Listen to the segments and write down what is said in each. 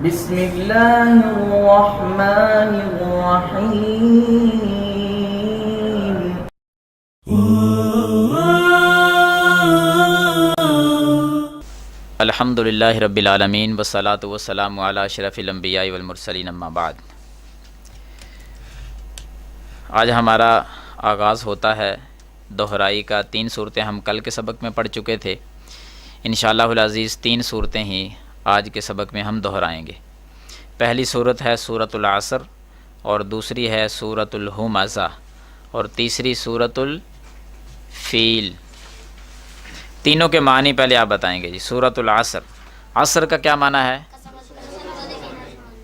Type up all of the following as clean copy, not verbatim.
بسم اللہ الرحمن الرحیم الحمد للہ رب العالمین والصلاة والسلام علی اشرف الانبیاء والمرسلین اما بعد۔ آج ہمارا آغاز ہوتا ہے دہرائی کا۔ 3 صورتیں ہم کل کے سبق میں پڑھ چکے تھے، انشاءاللہ العزیز 3 صورتیں ہی آج کے سبق میں ہم دہرائیں گے۔ پہلی صورت ہے سورۃ العصر، اور دوسری ہے سورۃ الہمزہ، اور تیسری سورۃ الفیل۔ تینوں کے معنی پہلے آپ بتائیں گے جی۔ سورۃ العصر، عصر کا کیا معنی ہے؟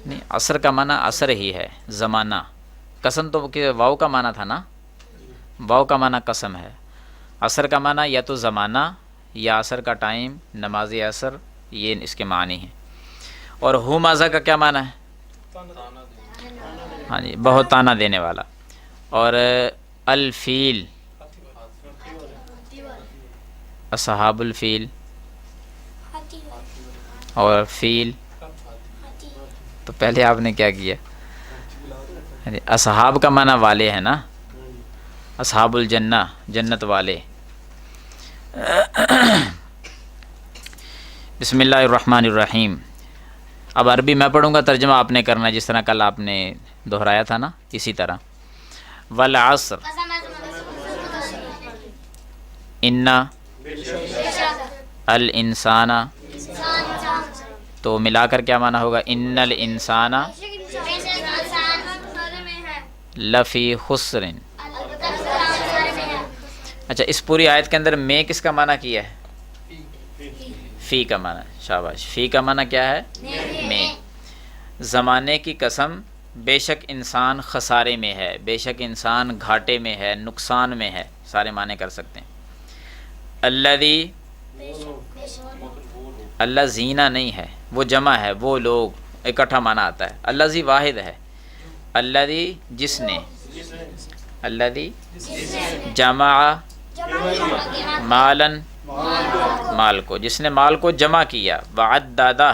نہیں، عصر کا معنی عصر ہی ہے، زمانہ۔ قسم تو کہ واو کا معنی تھا نا، واو کا معنی قسم ہے۔ عصر کا معنی یا تو زمانہ یا عصر کا ٹائم، نماز عصر، یہ اس کے معنی ہیں۔ اور ہمزہ کا کیا معنی ہے؟ ہاں جی، بہت تانا دینے والا۔ اور الفیل، اصحاب الفیل، اور فیل تو پہلے آپ نے کیا کیا؟ اصحاب کا معنی والے ہے نا، اصحاب الجنہ، جنت والے۔ بسم اللہ الرحمن الرحیم۔ اب عربی میں پڑھوں گا، ترجمہ آپ نے کرنا ہے، جس طرح کل آپ نے دہرایا تھا نا، اسی طرح۔ والعصر ان الانسان، تو ملا کر کیا معنی ہوگا؟ ان الانسان لفی خسر۔ اچھا، اس پوری آیت کے اندر میں کس کا معنی کیا ہے؟ فی کا معنی، شاباش۔ فی کا معنی کیا ہے؟ میں۔ زمانے کی قسم، بے شک انسان خسارے میں ہے، بے شک انسان گھاٹے میں ہے، نقصان میں ہے، سارے معنی کر سکتے ہیں۔ الذی، اللہ زینہ نہیں ہے، وہ جمع ہے، وہ لوگ، اکٹھا معنی آتا ہے۔ الذی واحد ہے، الذی جس نے، الذی جمع مالن، مال کو، جس نے مال کو جمع کیا، وعددہ،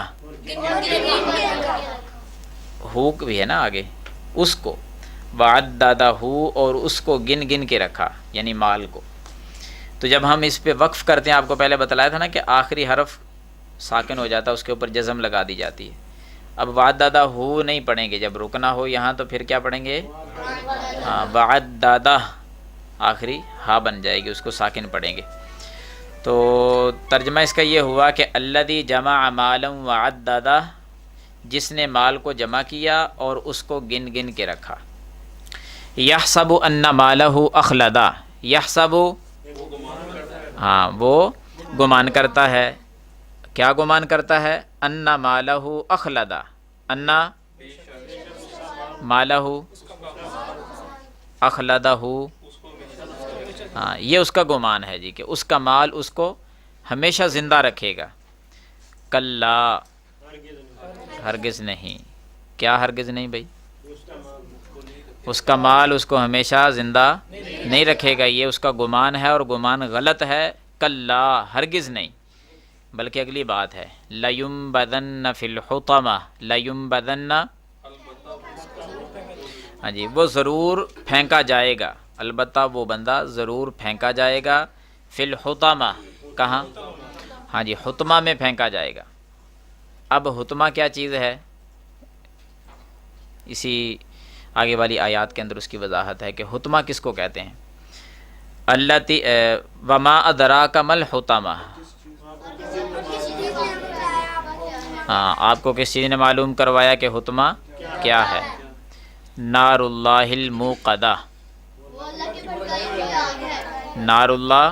ہو بھی ہے نا آگے، اس کو، وعددہ ہو، اور اس کو گن گن کے رکھا، یعنی مال کو۔ تو جب ہم اس پہ وقف کرتے ہیں، آپ کو پہلے بتلایا تھا نا کہ آخری حرف ساکن ہو جاتا ہے، اس کے اوپر جزم لگا دی جاتی ہے۔ اب وعددہ ہو نہیں پڑھیں گے، جب رکنا ہو یہاں تو پھر کیا پڑھیں گے؟ ہاں، وعددہ، آخری ہا بن جائے گی، اس کو ساکن پڑھیں گے۔ تو ترجمہ اس کا یہ ہوا کہ الذی جمع مالا وعددہ، جس نے مال کو جمع کیا اور اس کو گن گن کے رکھا۔ یحسب ان مالہ اخلدہ، یحسب، ہاں وہ گمان کرتا ہے، کیا گمان کرتا ہے؟ ان مالہ اخلدہ، ان مالہ اخلدہ، ہاں یہ اس کا گمان ہے جی، کہ اس کا مال اس کو ہمیشہ زندہ رکھے گا۔ کلا، ہرگز نہیں۔ کیا ہرگز نہیں بھائی؟ اس کا مال اس کو ہمیشہ زندہ نہیں رکھے گا، یہ اس کا گمان ہے، اور گمان غلط ہے۔ کلا، ہرگز نہیں، بلکہ اگلی بات ہے، لَيُنبَذَنَّ فِي الْحُطَمَةِ، لَيُنبَذَنَّ، ہاں جی، وہ ضرور پھینکا جائے گا، البتہ وہ بندہ ضرور پھینکا جائے گا، فی الحطمہ، کہاں؟ ہاں جی، حطمہ میں پھینکا جائے گا۔ اب حطمہ کیا چیز ہے؟ اسی آگے والی آیات کے اندر اس کی وضاحت ہے کہ حطمہ کس کو کہتے ہیں۔ التی وما ادراک ما الحطمہ، ہاں آپ کو کس چیز نے معلوم کروایا کہ حطمہ کیا ہے؟ نار اللہ الموقدہ، نار اللہ،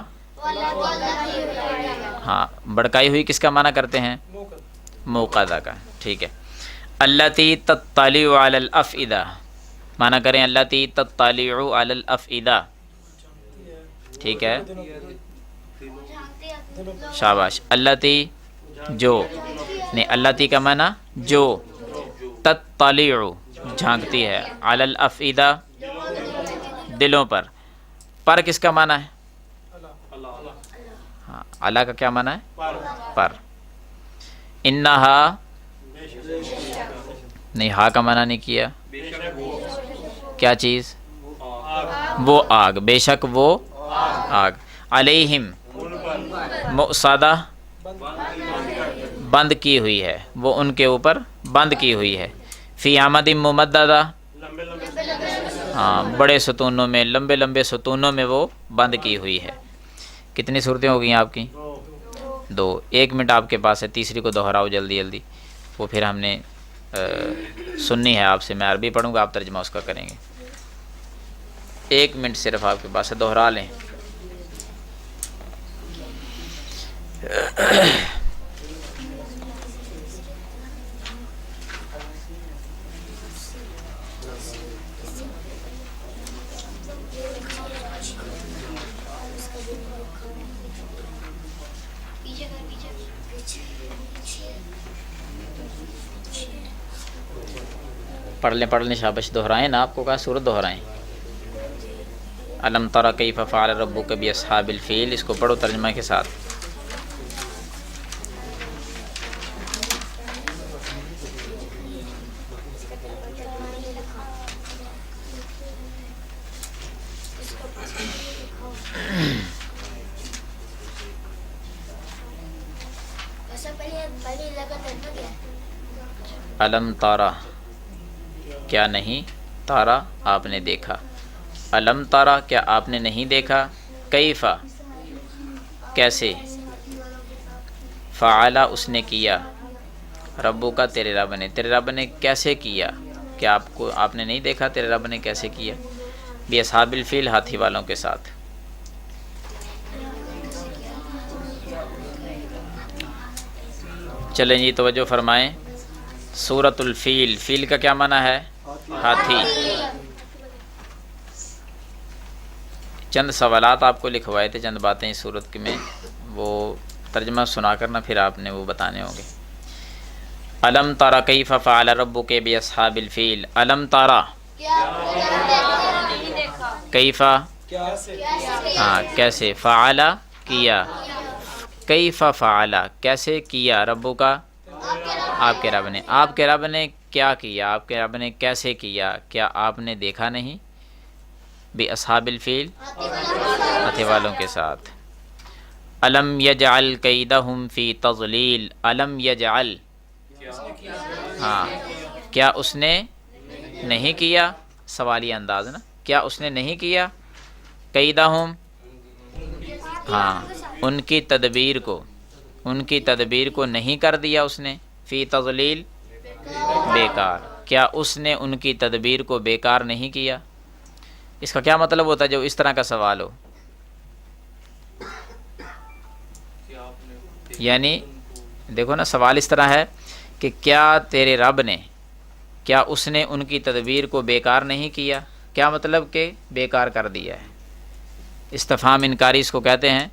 ہاں بڑکائی ہوئی کس کا معنی کرتے ہیں؟ موقدہ کا، ٹھیک ہے۔ التی تطلع علی الافئدہ، معنی کریں التی تطلع علی الافئدہ، ٹھیک ہے، شاباش۔ التی، جو، نہیں، التی کا معنی جو، تطلع، جھانکتی ہے، علی الافئدہ، دلوں پر کس کا معنی ہے؟ ہاں، علی کا کیا معنی ہے؟ پر۔ انہا، نہیں، ہا کا منع نہیں کیا. کیا چیز؟ وہ آگ، بے شک وہ آگ. علیہم مؤصدہ بند کی ہوئی ہے، وہ ان کے اوپر بند کی ہوئی ہے. فی عمد ممددہ، ہاں بڑے ستونوں میں، لمبے لمبے ستونوں میں وہ بند کی ہوئی ہے. کتنی صورتیں ہو گئی آپ کی؟ 2. 1 منٹ آپ کے پاس ہے، تیسری کو دہراؤ جلدی جلدی. وہ پھر ہم نے سننی ہے آپ سے. میں عربی پڑھوں گا، آپ ترجمہ اس کا کریں گے. 1 منٹ صرف آپ کے پاس ہے، دہرا لیں. پڑھ لیں شابش. دہرائیں نا، آپ کو کہا سورت دہرائیں. الم تر کیف فعل ربک باصحاب الفیل، اس کو پڑھو ترجمہ کے ساتھ. الم تارا، کیا نہیں؟ تارا آپ نے دیکھا. الم تارا کیا آپ نے نہیں دیکھا؟ کیفا کیسے؟ فعلا اس نے کیا. ربو کا تیرے رب نے، تیرے رب نے کیسے کیا؟ کیا آپ نے نہیں دیکھا تیرے رب نے کیسے کیا؟ باصحاب الفیل، ہاتھی والوں کے ساتھ. چلیں جی توجہ فرمائیں. سورۃ الفیل، فیل کا کیا معنی ہے؟ ہاتھی. چند سوالات آپ کو لکھوائے تھے، چند باتیں اس صورت میں، وہ ترجمہ سنا کرنا پھر آپ نے وہ بتانے ہوں گے. الم تارا کیف فعل ربک باصحاب الفیل. الم تارا کیف، ہاں کیسے؟ فعل کیا. کیف فعل کیسے کیا؟ ربو کا آپ کے رب نے. آپ کے رب نے کیا کیا؟ آپ کے رب نے کیسے کیا؟ کیا آپ نے دیکھا نہیں؟ باصحاب الفیل، ہاتھی والوں کے ساتھ. الم یجعل کیدہم فی تضلیل. الم یجعل، ہاں کیا اس نے نہیں کیا؟ سوالی انداز نا، کیا اس نے نہیں کیا؟ کیدہم، ہاں ان کی تدبیر کو، ان کی تدبیر کو نہیں کر دیا اس نے. فی تضلیل بیکار، کیا اس نے ان کی تدبیر کو بیکار نہیں کیا؟ اس کا کیا مطلب ہوتا ہے جو اس طرح کا سوال ہو؟ یعنی دیکھو نا، سوال اس طرح ہے کہ کیا تیرے رب نے، کیا اس نے ان کی تدبیر کو بیکار نہیں کیا؟ کیا مطلب کہ بیکار کر دیا ہے. استفہام انکاری اس کو کہتے ہیں،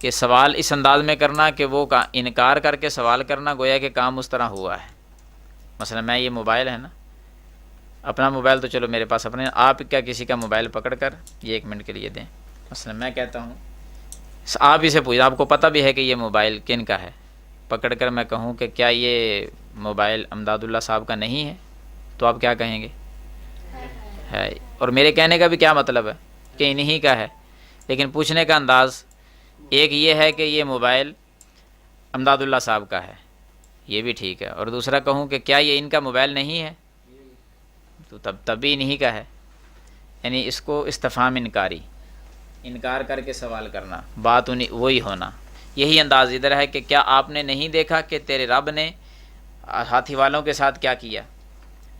کہ سوال اس انداز میں کرنا کہ وہ کا انکار کر کے سوال کرنا، گویا کہ کام اس طرح ہوا ہے. مثلا میں، یہ موبائل ہے نا، اپنا موبائل تو چلو میرے پاس اپنے، آپ کیا کسی کا موبائل پکڑ کر یہ 1 منٹ کے لیے دیں. مثلا میں کہتا ہوں، آپ اسے پوچھ، آپ کو پتہ بھی ہے کہ یہ موبائل کن کا ہے، پکڑ کر میں کہوں کہ کیا یہ موبائل امداد اللہ صاحب کا نہیں ہے، تو آپ کیا کہیں گے؟ ہے. اور میرے کہنے کا بھی کیا مطلب ہے؟ کہ انہی کا ہے. لیکن پوچھنے کا انداز ایک یہ ہے کہ یہ موبائل امداد اللہ صاحب کا ہے، یہ بھی ٹھیک ہے. اور دوسرا کہوں کہ کیا یہ ان کا موبائل نہیں ہے، تو تب بھی انہی کا ہے. یعنی اس کو استفہام انکاری، انکار کر کے سوال کرنا، بات وہی ہونا. یہی انداز ادھر ہے کہ کیا آپ نے نہیں دیکھا کہ تیرے رب نے ہاتھی والوں کے ساتھ کیا کیا؟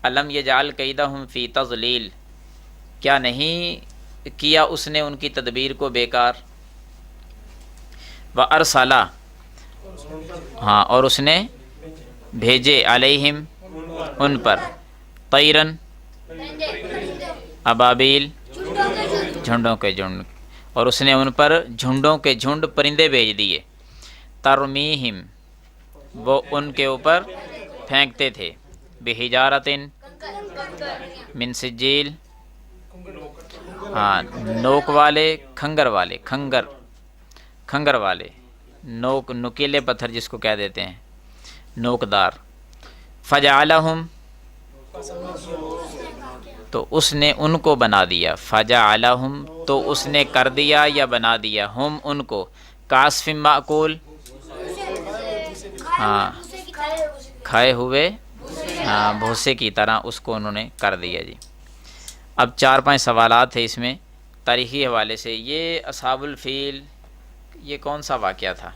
الم یجعل کیدہم فی تضلیل، کیا نہیں کیا اس نے ان کی تدبیر کو بیکار. وارسلہ، ہاں اور اس نے بھیجے، علیہم ان پر، طیرن ابابیل جھنڈوں کے جھنڈ، اور اس نے ان پر جھنڈوں کے جھنڈ پرندے بھیج دیے. ترمیہم، وہ ان کے اوپر پھینکتے تھے، بحجارۃ من سجیل، ہاں نوک والے، کھنگر والے، کھنگر والے، نوکیلے پتھر جس کو کہہ دیتے ہیں، نوکدار. فجعلہم، تو اس نے ان کو بنا دیا، فجعلہم تو اس نے کر دیا یا بنا دیا، ہم ان کو، کاسف معقول، ہاں کھائے ہوئے، ہاں بھوسے کی طرح اس کو انہوں نے کر دیا جی۔ اب 4-5 سوالات تھے اس میں تاریخی حوالے سے۔ یہ اصحاب الفیل یہ کون سا واقعہ تھا؟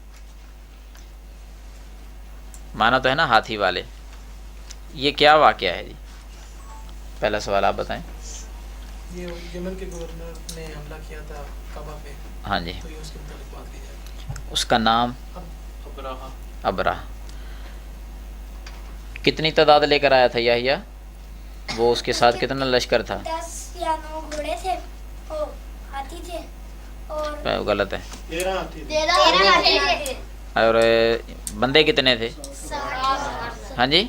مانا تو ہے نا ہاتھی والے، یہ کیا واقعہ ہے جی؟ پہلا سوال آپ بتائیں۔ یہ یمن کے گورنر نے حملہ کیا تھا کعبہ پہ، ہاں جی، تو یہ اس کے متعلق بات کی جائے۔ اس کا نام ابرہہ۔ کتنی تعداد لے کر آیا تھا یحییٰ؟ وہ اس کے ساتھ کتنا لشکر تھا؟ 10 یا 9 گھوڑے تھے، وہ ہاتھی تھے، اور غلط ہے، 13 ہاتھی تھے۔ 13 ہاتھی تھے، اور بندے کتنے تھے؟ ہاں جی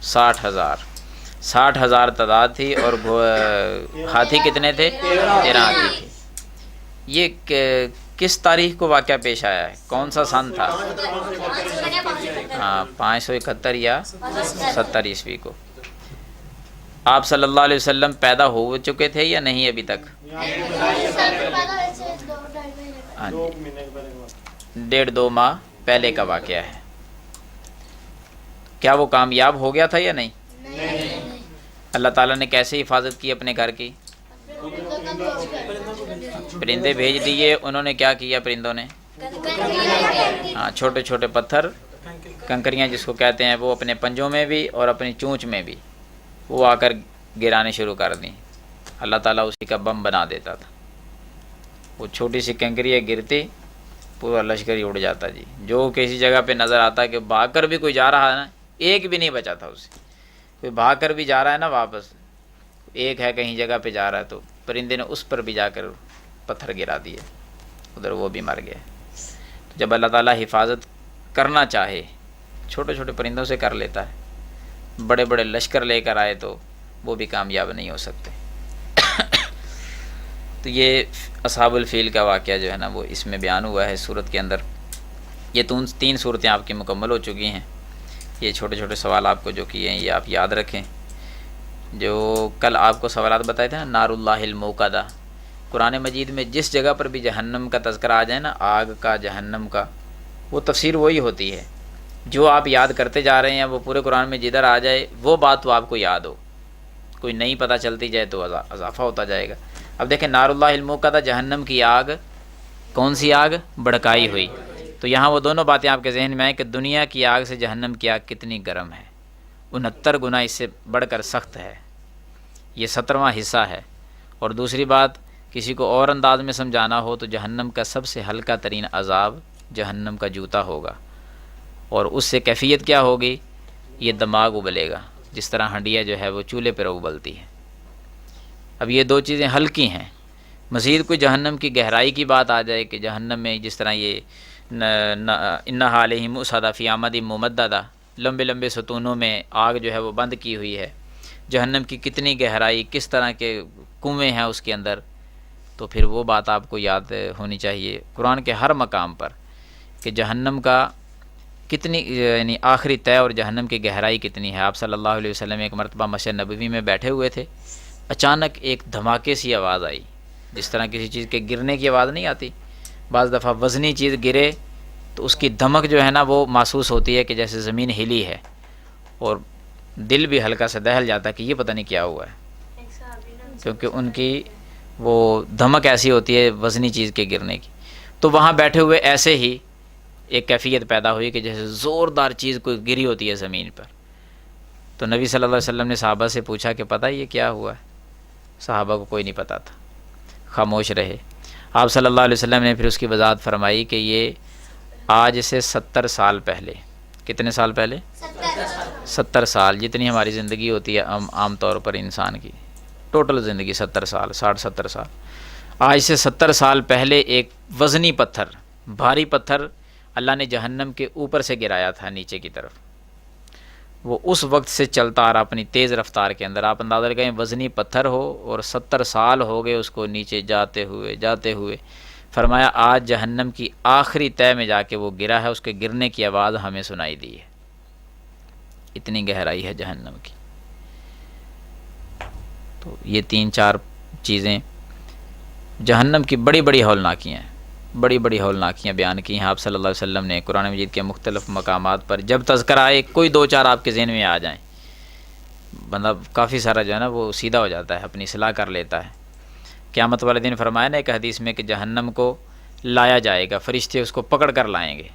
60,000 60,000 تعداد تھی، اور ہاتھی کتنے تھے؟ 13 ہاتھی تھے۔ یہ کس تاریخ کو واقعہ پیش آیا ہے؟ کون سا سن تھا؟ ہاں 571 یا 70 عیسوی کو۔ آپ صلی اللہ علیہ وسلم پیدا ہو چکے تھے یا نہیں ابھی تک؟ ہاں جی 1.5-2 ماہ پہلے کا واقعہ ہے۔ کیا وہ کامیاب ہو گیا تھا یا نہیں؟ اللہ تعالیٰ نے کیسے حفاظت کی اپنے گھر کی؟ پرندے بھیج دیے، انہوں نے کیا کیا پرندوں نے؟ ہاں چھوٹے چھوٹے پتھر، کنکریاں جس کو کہتے ہیں، وہ اپنے پنجوں میں بھی اور اپنی چونچ میں بھی وہ آ کر گرانے شروع کر دیں۔ اللہ تعالیٰ اسی کا بم بنا دیتا تھا۔ وہ چھوٹی سی کنکریاں گرتی، پورا لشکر ہی اڑ جاتا جی۔ جو کسی جگہ پہ نظر آتا کہ بھاگ کر بھی کوئی جا رہا ہے نا، ایک بھی نہیں بچا تھا اسے۔ کوئی بھاگ کر بھی جا رہا ہے نا واپس، ایک ہے کہیں جگہ پہ جا رہا ہے، تو پرندے نے اس پر بھی جا کر پتھر گرا دیے، ادھر وہ بھی مر گیا۔ جب اللہ تعالیٰ حفاظت کرنا چاہے چھوٹے چھوٹے پرندوں سے کر لیتا ہے، بڑے بڑے لشکر لے کر آئے تو وہ بھی کامیاب نہیں ہو سکتے۔ تو یہ اصحاب الفیل کا واقعہ جو ہے نا وہ اس میں بیان ہوا ہے سورت کے اندر۔ یہ 3 صورتیں آپ کی مکمل ہو چکی ہیں۔ یہ چھوٹے چھوٹے سوال آپ کو جو کیے ہیں یہ آپ یاد رکھیں۔ جو کل آپ کو سوالات بتائے تھے نا، نار اللہ الموقدہ، قرآن مجید میں جس جگہ پر بھی جہنم کا تذکرہ آ جائے نا، آگ کا، جہنم کا، وہ تفسیر وہی ہوتی ہے۔ جو آپ یاد کرتے جا رہے ہیں وہ پورے قرآن میں جدھر آ جائے وہ بات تو آپ کو یاد ہو، کوئی نئی پتہ چلتی جائے تو اضافہ ہوتا جائے گا۔ اب دیکھیں نار اللہ الموقدہ، جہنم کی آگ، کون سی آگ؟ بھڑکائی ہوئی۔ تو یہاں وہ دونوں باتیں آپ کے ذہن میں آئیں کہ دنیا کی آگ سے جہنم کی آگ کتنی گرم ہے، 69 گنا اس سے بڑھ کر سخت ہے، یہ 17واں حصہ ہے۔ اور دوسری بات، کسی کو اور انداز میں سمجھانا ہو تو جہنم کا سب سے ہلکا ترین عذاب جہنم کا جوتا ہوگا، اور اس سے کیفیت کیا ہوگی؟ یہ دماغ ابلے گا، جس طرح ہنڈیا جو ہے وہ چولہے پر ابلتی ہے۔ اب یہ 2 چیزیں ہلکی ہیں۔ مزید کوئی جہنم کی گہرائی کی بات آ جائے کہ جہنم میں جس طرح یہ انہا علیہم مؤصدہ فی عمد ممددہ، لمبے لمبے ستونوں میں آگ جو ہے وہ بند کی ہوئی ہے، جہنم کی کتنی گہرائی، کس طرح کے کنویں ہیں اس کے اندر، تو پھر وہ بات آپ کو یاد ہونی چاہیے قرآن کے ہر مقام پر کہ جہنم کا کتنی، یعنی آخری طے اور جہنم کی گہرائی کتنی ہے۔ آپ صلی اللہ علیہ وسلم ایک مرتبہ مسجد نبوی میں بیٹھے ہوئے تھے، اچانک ایک دھماکے سی آواز آئی، جس طرح کسی چیز کے گرنے کی آواز نہیں آتی، بعض دفعہ وزنی چیز گرے تو اس کی دھمک جو ہے نا وہ محسوس ہوتی ہے کہ جیسے زمین ہلی ہے، اور دل بھی ہلکا سا دہل جاتا ہے کہ یہ پتہ نہیں کیا ہوا ہے، کیونکہ ان کی وہ دھمک ایسی ہوتی ہے وزنی چیز کے گرنے کی۔ تو وہاں بیٹھے ہوئے ایسے ہی ایک کیفیت پیدا ہوئی کہ جیسے زوردار چیز کوئی گری ہوتی ہے زمین پر۔ تو نبی صلی اللہ علیہ وسلم نے صحابہ سے پوچھا کہ پتہ یہ کیا ہوا ہے؟ صحابہ کو کوئی نہیں پتہ تھا، خاموش رہے۔ آپ صلی اللہ علیہ وسلم نے پھر اس کی وضاحت فرمائی کہ یہ آج سے 70 سال پہلے، کتنے سال پہلے؟ 70 سال، جتنی ہماری زندگی ہوتی ہے عام طور پر انسان کی ٹوٹل زندگی 70 سال، 60-70 سال، آج سے 70 سال پہلے ایک وزنی پتھر، بھاری پتھر اللہ نے جہنم کے اوپر سے گرایا تھا نیچے کی طرف، وہ اس وقت سے چلتا آ رہا اپنی تیز رفتار کے اندر۔ آپ اندازہ لگائیں وزنی پتھر ہو اور 70 سال ہو گئے اس کو نیچے جاتے ہوئے، فرمایا آج جہنم کی آخری تہہ میں جا کے وہ گرا ہے، اس کے گرنے کی آواز ہمیں سنائی دی ہے۔ اتنی گہرائی ہے جہنم کی۔ تو یہ 3-4 چیزیں جہنم کی بڑی بڑی ہولناکیاں ہیں، بڑی بڑی ہولناکیاں بیان کی ہیں آپ صلی اللہ علیہ وسلم نے قرآن مجید کے مختلف مقامات پر۔ جب تذکرہ آئے کوئی 2-4 آپ کے ذہن میں آ جائیں، بندہ کافی سارا جو ہے نا وہ سیدھا ہو جاتا ہے، اپنی اصلاح کر لیتا ہے۔ قیامت والے دن فرمایا نا ایک حدیث میں کہ جہنم کو لایا جائے گا، فرشتے اس کو پکڑ کر لائیں گے۔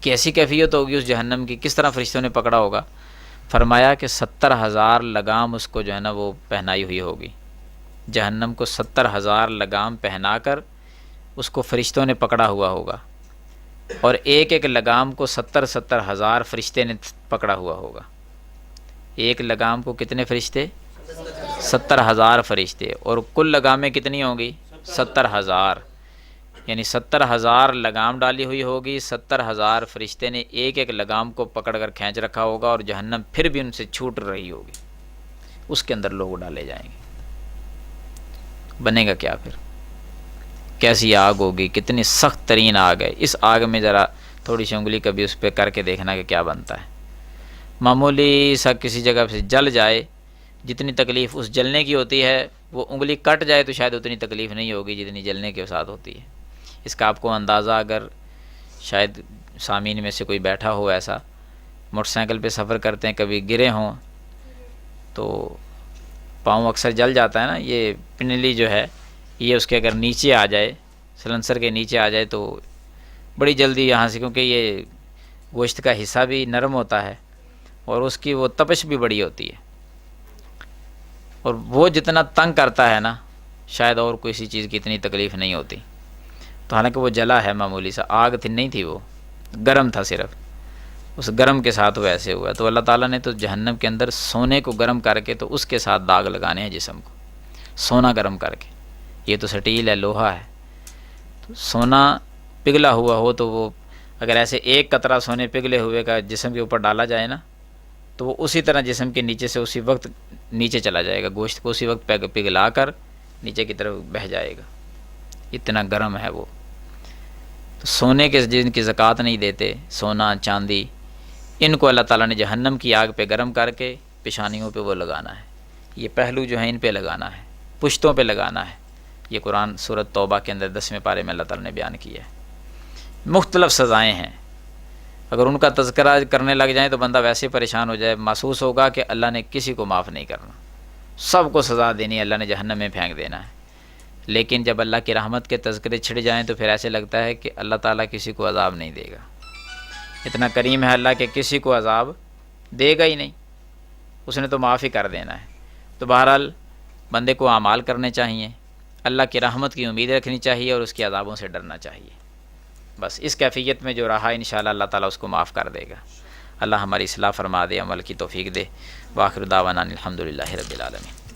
کیسی کیفیت ہوگی اس جہنم کی، کس طرح فرشتوں نے پکڑا ہوگا؟ فرمایا کہ 70,000 لگام اس کو جو ہے نا وہ پہنائی ہوئی ہوگی، جہنم کو 70,000 لگام پہنا کر اس کو فرشتوں نے پکڑا ہوا ہوگا، اور ایک ایک لگام کو 70,000 فرشتے نے پکڑا ہوا ہوگا۔ ایک لگام کو کتنے فرشتے؟ 70,000 فرشتے، اور کل لگامیں کتنی ہوں گی؟ 70,000، یعنی 70,000 لگام ڈالی ہوئی ہوگی، 70,000 فرشتے نے ایک ایک لگام کو پکڑ کر کھینچ رکھا ہوگا، اور جہنم پھر بھی ان سے چھوٹ رہی ہوگی، اس کے اندر لوگ ڈالے جائیں گے۔ بنے گا کیا پھر؟ کیسی آگ ہوگی، کتنی سخت ترین آگ ہے۔ اس آگ میں ذرا تھوڑی سی انگلی کبھی اس پہ کر کے دیکھنا کہ کیا بنتا ہے۔ معمولی سا کسی جگہ سے جل جائے، جتنی تکلیف اس جلنے کی ہوتی ہے، وہ انگلی کٹ جائے تو شاید اتنی تکلیف نہیں ہوگی جتنی جلنے کے ساتھ ہوتی ہے۔ اس کا آپ کو اندازہ، اگر شاید سامعین میں سے کوئی بیٹھا ہو ایسا، موٹر سائیکل پہ سفر کرتے ہیں، کبھی گرے ہوں تو پاؤں اکثر جل جاتا ہے نا، یہ پنلی جو ہے یہ اس کے اگر نیچے آ جائے، سلنسر کے نیچے آ جائے تو بڑی جلدی یہاں سے، کیونکہ یہ گوشت کا حصہ بھی نرم ہوتا ہے اور اس کی وہ تپش بھی بڑی ہوتی ہے، اور وہ جتنا تنگ کرتا ہے نا شاید اور کوئی سی چیز کی اتنی تکلیف نہیں ہوتی۔ تو حالانکہ وہ جلا ہے، معمولی سا آگ تھی نہیں تھی، وہ گرم تھا، صرف اس گرم کے ساتھ وہ ایسے ہوا۔ تو اللہ تعالیٰ نے تو جہنم کے اندر سونے کو گرم کر کے تو اس کے ساتھ داغ لگانے ہیں جسم کو، سونا گرم کر کے۔ یہ تو سٹیل ہے، لوہا ہے، تو سونا پگھلا ہوا ہو تو وہ اگر ایسے ایک قطرہ سونے پگھلے ہوئے کا جسم کے اوپر ڈالا جائے نا تو وہ اسی طرح جسم کے نیچے سے اسی وقت نیچے چلا جائے گا، گوشت کو اسی وقت پگھلا کر نیچے کی طرف بہہ جائے گا، اتنا گرم ہے وہ۔ تو سونے کے جن کی زکوٰۃ نہیں دیتے، سونا چاندی، ان کو اللہ تعالیٰ نے جہنم کی آگ پہ گرم کر کے پیشانیوں پہ وہ لگانا ہے، یہ پہلو جو ہیں ان پہ لگانا ہے، پشتوں پہ لگانا ہے۔ یہ قرآن سورۃ توبہ کے اندر 10ویں پارے میں اللہ تعالیٰ نے بیان کیا ہے۔ مختلف سزائیں ہیں، اگر ان کا تذکرہ کرنے لگ جائیں تو بندہ ویسے پریشان ہو جائے، محسوس ہوگا کہ اللہ نے کسی کو معاف نہیں کرنا، سب کو سزا دینی ہے، اللہ نے جہنم میں پھینک دینا ہے۔ لیکن جب اللہ کی رحمت کے تذکرے چھڑ جائیں تو پھر ایسے لگتا ہے کہ اللہ تعالیٰ کسی کو عذاب نہیں دے گا، اتنا کریم ہے اللہ کہ کسی کو عذاب دے گا ہی نہیں، اس نے تو معاف ہی کر دینا ہے۔ تو بہرحال بندے کو اعمال کرنے چاہیے، اللہ کی رحمت کی امید رکھنی چاہیے اور اس کے عذابوں سے ڈرنا چاہیے۔ بس اس کیفیت میں جو رہا انشاءاللہ اللہ تعالیٰ اس کو معاف کر دے گا۔ اللہ ہماری اصلاح فرما دے، عمل کی توفیق دے۔ وآخر دعوانا الحمدللہ رب العالمین۔